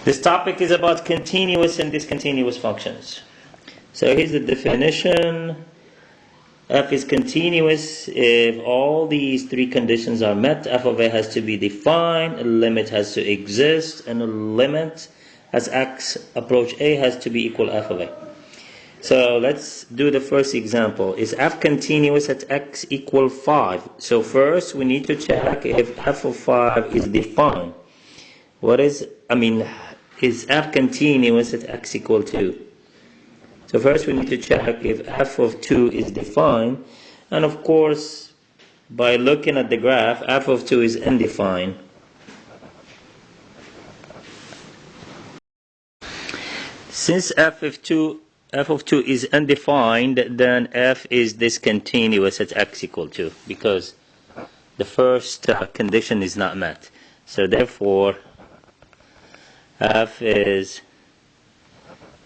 This topic is about continuous and discontinuous functions. So here's the definition. F is continuous if all these three conditions are met. F of a has to be defined, a limit has to exist, and a limit as x approach a has to be equal f of a. So let's do the first example. Is f continuous at x equal 5? So first we need to check if f of 5 is defined. Is f continuous at x equal 2? So first we need to check if f of 2 is defined, and of course by looking at the graph, f of 2 is undefined. Since f of 2 is undefined, then f is discontinuous at x equal 2 because the first condition is not met. So therefore f is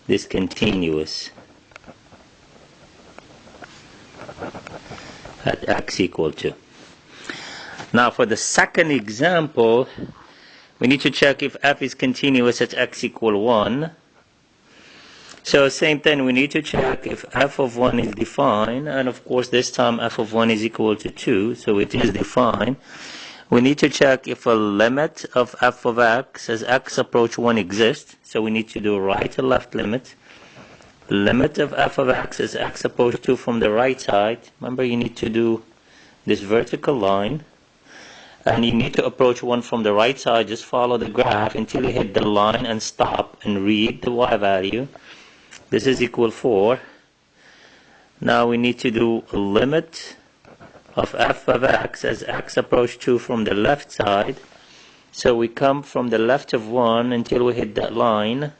discontinuous at x equal 2. Now for the second example, we need to check if f is continuous at x equal 1. So same thing, we need to check if f of 1 is defined, and of course this time f of 1 is equal to 2, so it is defined. We need to check if a limit of f of x as x approach 1 exists, so we need to do right to left limit. Limit of f of x as x approach 2 from the right side. Remember, you need to do this vertical line, and you need to approach 1 from the right side. Just follow the graph until you hit the line and stop and read the y value. This is equal 4. Now we need to do a limit of f of x as x approach 2 from the left side. So we come from the left of 1 until we hit that line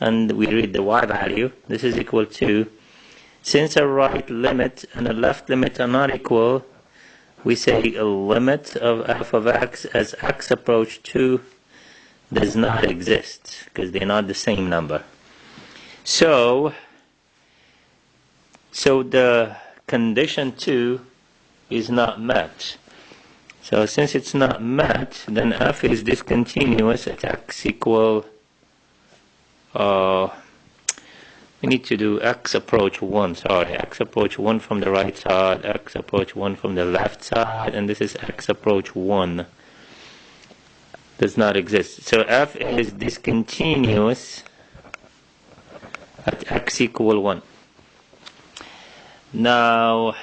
and we read the y value. This is equal to, since a right limit and a left limit are not equal, we say a limit of f of x as x approach 2 does not exist because they're not the same number. So the condition 2 is not met. So since it's not met, then f is discontinuous at x equal, we need to do x approach 1, x approach 1 from the right side, x approach 1 from the left side, and this is x approach 1 does not exist. So f is discontinuous at x equal 1. Now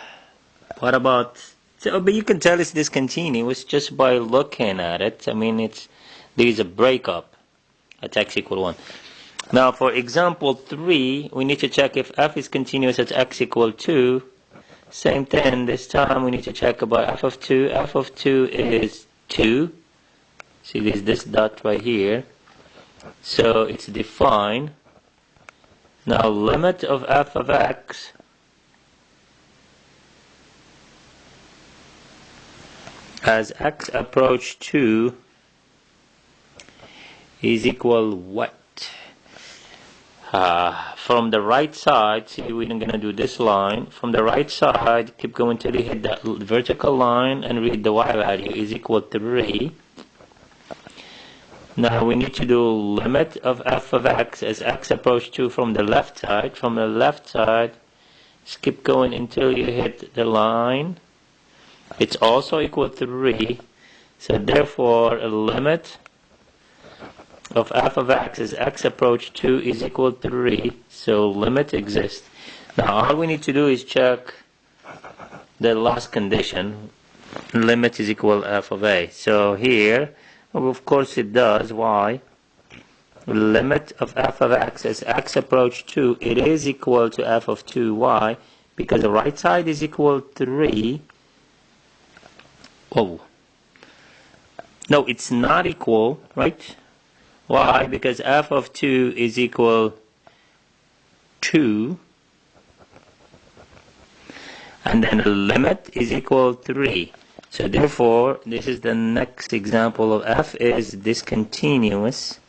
what about, but you can tell it's discontinuous just by looking at it. There is a breakup at x equal 1. Now for example 3, we need to check if f is continuous at x equal 2. Same thing, this time we need to check about f of 2. f of 2 is 2. See, there's this dot right here. So it's defined. Now limit of f of x as x approach 2 is equal what? From the right side, see, we're going to do this line. From the right side, keep going till you hit that vertical line and read the y value is equal to 3. Now we need to do limit of f of x as x approach 2 from the left side. From the left side, skip going until you hit the line. It's also equal to 3. So therefore a limit of f of x as x approach 2 is equal to 3. So limit exists. Now all we need to do is check the last condition. Limit is equal f of a. So here, of course it does. Why? Limit of f of x as x approach 2, it is equal to f of 2. Why? Because the right side is equal to 3. Oh, no, it's not equal, right? Why? Because f of 2 is equal 2, and then the limit is equal 3. So therefore, this is the next example of f is discontinuous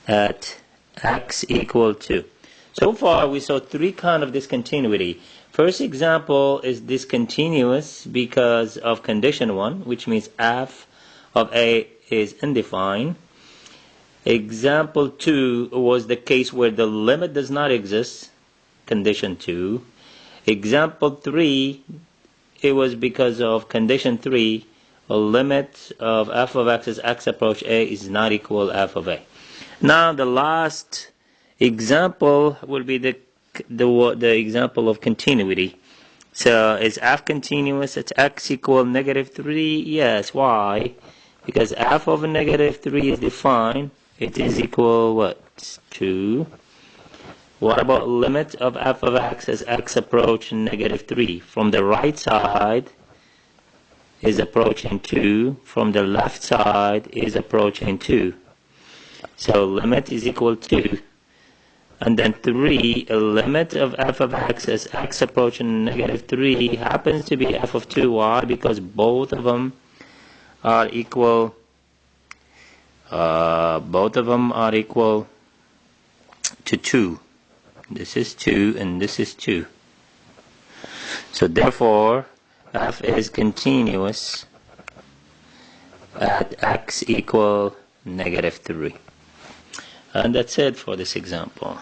at x equal 2. So far, we saw 3 kinds of discontinuity. First example is discontinuous because of condition 1, which means f of a is undefined. Example 2 was the case where the limit does not exist, condition 2. Example 3, it was because of condition 3, a limit of f of x as x approach a is not equal f of a. Now the last example will be the example of continuity. So is f continuous at x equal negative 3? Yes. Why? Because f of negative 3 is defined. It is equal what? 2. What about limit of f of x as x approach negative 3? From the right side is approaching 2. From the left side is approaching 2. So limit is equal to, and then 3, a limit of f of x as x approaching negative 3 happens to be f of 2. Why? Because both of them are equal. Both of them are equal to 2. This is 2 and this is 2. So therefore, f is continuous at x equal negative 3. And that's it for this example.